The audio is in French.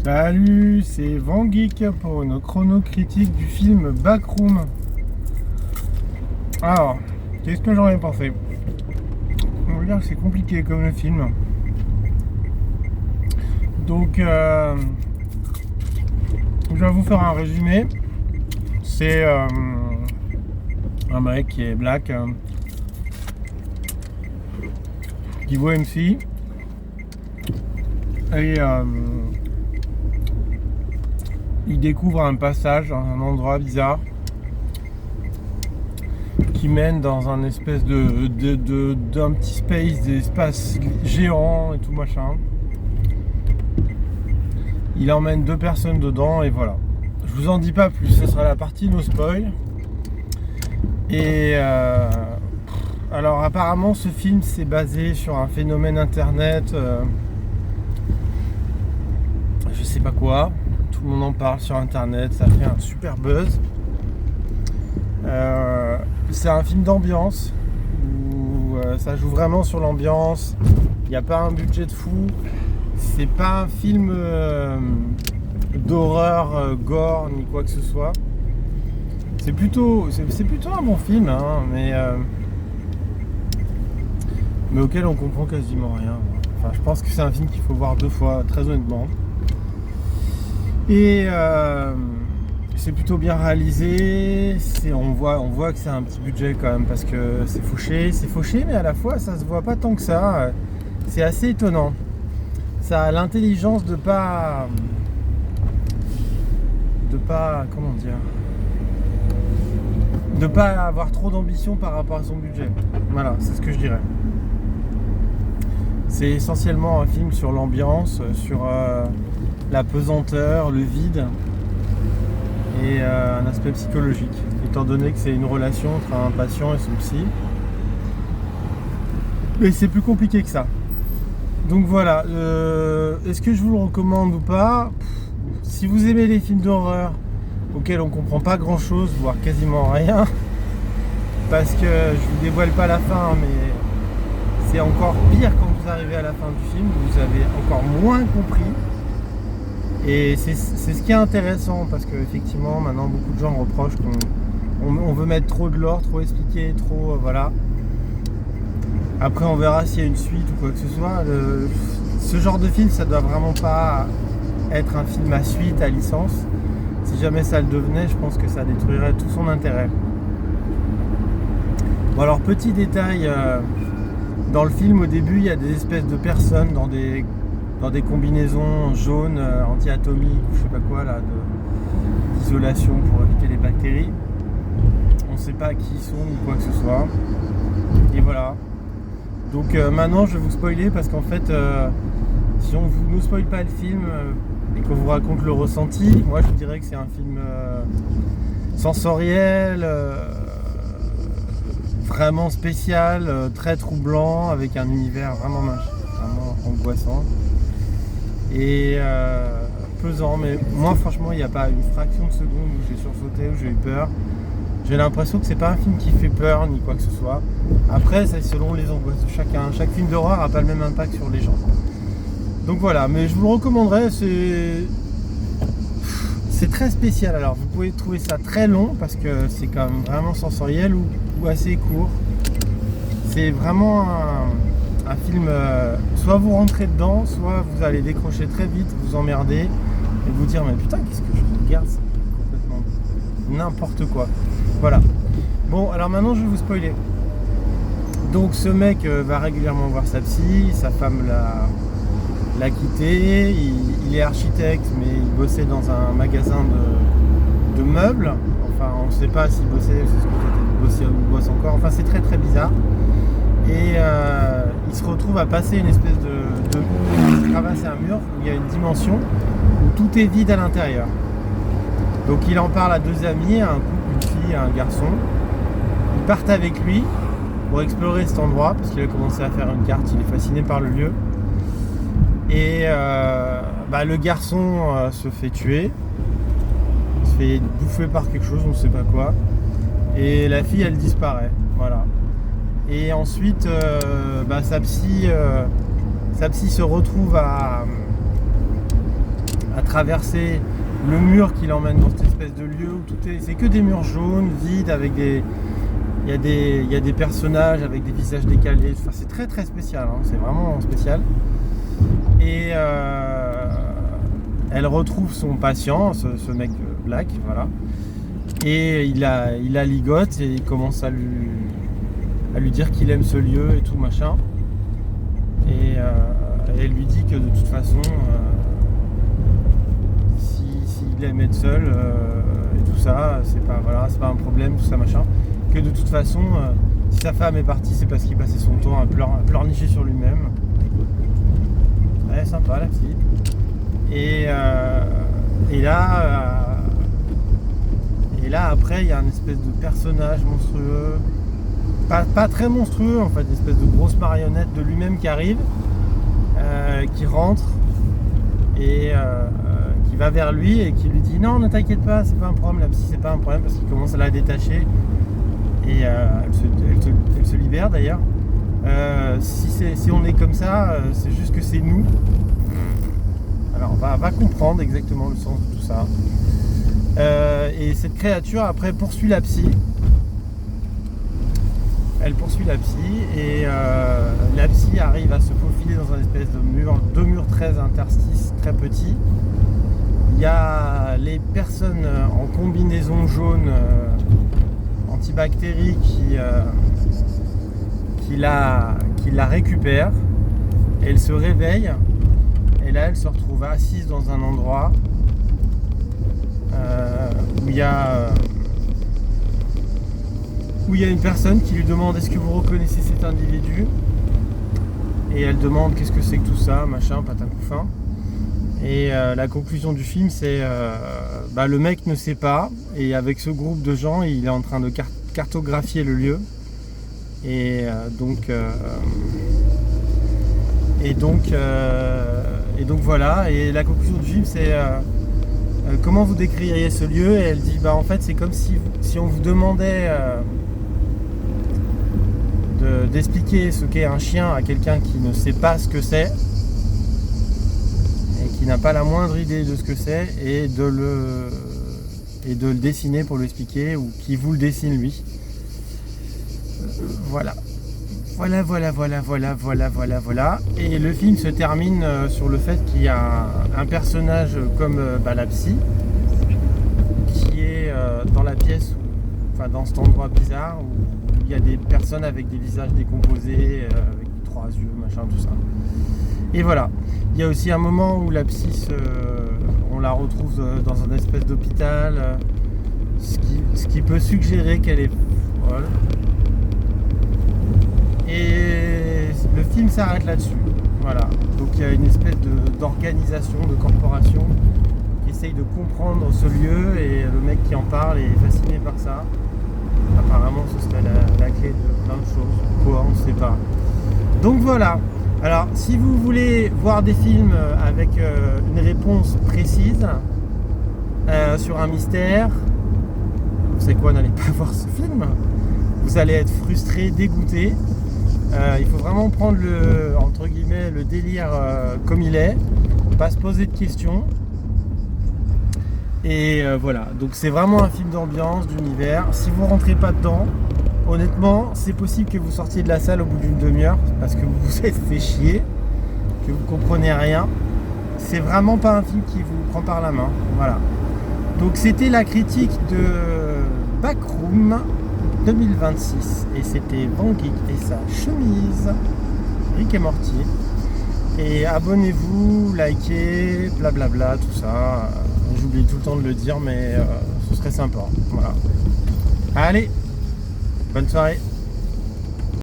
Salut, c'est Van Geek pour une chrono critique du film Backroom. Alors, qu'est-ce que j'en ai pensé? On va dire que c'est compliqué comme le film. Donc, je vais vous faire un résumé. C'est un mec qui est black, qui voit MC et il découvre un passage dans un endroit bizarre qui mène dans un espèce d'un petit space, d'espace géant et tout machin. Il emmène 2 personnes dedans et voilà. Je vous en dis pas plus, ce sera la partie no spoil. Et alors apparemment ce film c'est basé sur un phénomène internet, je sais pas quoi, tout le monde en parle sur internet, ça fait un super buzz. C'est un film d'ambiance où ça joue vraiment sur l'ambiance, il n'y a pas un budget de fou, c'est pas un film d'horreur, gore ni quoi que ce soit. C'est plutôt un bon film, hein, mais auquel on comprend quasiment rien. Enfin, je pense que c'est un film qu'il faut voir 2 fois, très honnêtement. Et c'est plutôt bien réalisé. On voit que c'est un petit budget quand même parce que c'est fauché, mais à la fois ça se voit pas tant que ça. C'est assez étonnant. Ça a l'intelligence de pas comment dire, de pas avoir trop d'ambition par rapport à son budget. Voilà, c'est ce que je dirais. C'est essentiellement un film sur l'ambiance, sur la pesanteur, le vide et un aspect psychologique, étant donné que c'est une relation entre un patient et son psy. Mais c'est plus compliqué que ça. Donc voilà, est-ce que je vous le recommande ou pas? Si vous aimez les films d'horreur auxquels on comprend pas grand chose, voire quasiment rien, parce que je vous dévoile pas la fin, mais c'est encore pire quand vous arrivez à la fin du film, vous avez encore moins compris. Et c'est ce qui est intéressant, parce que effectivement maintenant beaucoup de gens reprochent qu'on veut mettre trop de lore, trop expliquer, trop voilà. Après on verra s'il y a une suite ou quoi que ce soit. Ce genre de film ça doit vraiment pas être un film à suite, à licence. Si jamais ça le devenait, je pense que ça détruirait tout son intérêt. Bon alors petit détail, dans le film au début il y a des espèces de personnes dans des combinaisons jaunes, anti-atomiques ou je sais pas quoi là, d'isolation pour éviter les bactéries. On sait pas qui ils sont ou quoi que ce soit. Et voilà. Donc maintenant je vais vous spoiler parce qu'en fait si on vous ne spoil pas le film et qu'on vous raconte le ressenti, moi je vous dirais que c'est un film sensoriel, vraiment spécial, très troublant, avec un univers vraiment angoissant et pesant. Mais moi franchement il n'y a pas une fraction de seconde où j'ai sursauté, où j'ai eu peur. J'ai l'impression que c'est pas un film qui fait peur ni quoi que ce soit. Après c'est selon les angoisses de chacun. Chaque film d'horreur n'a pas le même impact sur les gens. Donc voilà, mais je vous le recommanderais, c'est très spécial. Alors vous pouvez trouver ça très long parce que c'est quand même vraiment sensoriel ou assez court. C'est vraiment un film, soit vous rentrez dedans, soit vous allez décrocher très vite, vous emmerder et vous dire mais putain qu'est-ce que je regarde, c'est complètement n'importe quoi. Voilà. Bon alors maintenant je vais vous spoiler. Donc ce mec va régulièrement voir sa psy, sa femme l'a quitté, il est architecte mais il bossait dans un magasin de meubles, enfin on ne sait pas s'il bossait, c'est ce que peut-être bossait ou bosse encore, enfin c'est très très bizarre. Et il se retrouve à passer une espèce de traverser un mur où il y a une dimension où tout est vide à l'intérieur. Donc il en parle à 2 amis, un couple, une fille et un garçon. Ils partent avec lui pour explorer cet endroit parce qu'il a commencé à faire une carte, il est fasciné par le lieu. Et le garçon se fait tuer, se fait bouffer par quelque chose, on ne sait pas quoi. Et la fille elle disparaît, voilà. Et ensuite sa psy se retrouve à traverser le mur qui l'emmène dans cette espèce de lieu où c'est que des murs jaunes, vides, avec il y a des personnages avec des visages décalés. Enfin, c'est très très spécial, hein, c'est vraiment spécial. Et elle retrouve son patient, ce mec black, voilà. Et il la ligote et il commence à lui dire qu'il aime ce lieu et tout machin. Et elle lui dit que de toute façon, s'il aime être seul et tout ça, c'est pas un problème, tout ça machin. Que de toute façon, si sa femme est partie, c'est parce qu'il passait son temps à pleurnicher sur lui-même. Ouais, sympa la petite. Et là après il y a une espèce de personnage monstrueux, pas très monstrueux en fait, une espèce de grosse marionnette de lui-même qui arrive, qui rentre et qui va vers lui et qui lui dit non, ne t'inquiète pas, c'est pas un problème, la psy c'est pas un problème, parce qu'il commence à la détacher et elle se libère d'ailleurs. Si on est comme ça, c'est juste que c'est nous. Alors va comprendre exactement le sens de tout ça. Et cette créature après poursuit la psy. Elle poursuit la psy et la psy arrive à se faufiler dans un espèce de mur, deux murs très interstices, très petits. Il y a les personnes en combinaison jaune antibactérie qui la récupère. Elle se réveille et là elle se retrouve assise dans un endroit où il y a une personne qui lui demande est-ce que vous reconnaissez cet individu, et elle demande qu'est-ce que c'est que tout ça, machin, patin couffin. Et la conclusion du film c'est le mec ne sait pas, et avec ce groupe de gens il est en train de cartographier le lieu. Et donc voilà, et la conclusion du film c'est comment vous décririez ce lieu, et elle dit en fait c'est comme si on vous demandait d'expliquer ce qu'est un chien à quelqu'un qui ne sait pas ce que c'est et qui n'a pas la moindre idée de ce que c'est, et de le dessiner pour lui expliquer, ou qui vous le dessine lui. Voilà. Et le film se termine sur le fait qu'il y a un personnage comme la psy qui est dans la pièce, dans cet endroit bizarre où il y a des personnes avec des visages décomposés, avec 3 yeux, machin, tout ça. Et voilà. Il y a aussi un moment où la psy, on la retrouve dans un espèce d'hôpital, ce qui peut suggérer qu'elle est folle. Et le film s'arrête là-dessus. Voilà. Donc il y a une espèce d'organisation, de corporation qui essaye de comprendre ce lieu, et le mec qui en parle est fasciné par ça. Apparemment ce serait la clé de plein de choses. Quoi, on ne sait pas. Donc voilà. Alors si vous voulez voir des films avec une réponse précise sur un mystère, vous savez quoi, n'allez pas voir ce film. Vous allez être frustré, dégoûté. Il faut vraiment prendre entre guillemets le délire comme il est, pas se poser de questions. Et voilà, donc c'est vraiment un film d'ambiance, d'univers. Si vous rentrez pas dedans, honnêtement, c'est possible que vous sortiez de la salle au bout d'une demi-heure parce que vous vous êtes fait chier, que vous comprenez rien. C'est vraiment pas un film qui vous prend par la main. Voilà. Donc c'était la critique de Backroom 2026, et c'était Van Geek et sa chemise, Rick et Morty. Et abonnez-vous, likez, blablabla, tout ça. J'oublie tout le temps de le dire, mais ce serait sympa. Voilà. Allez, bonne soirée.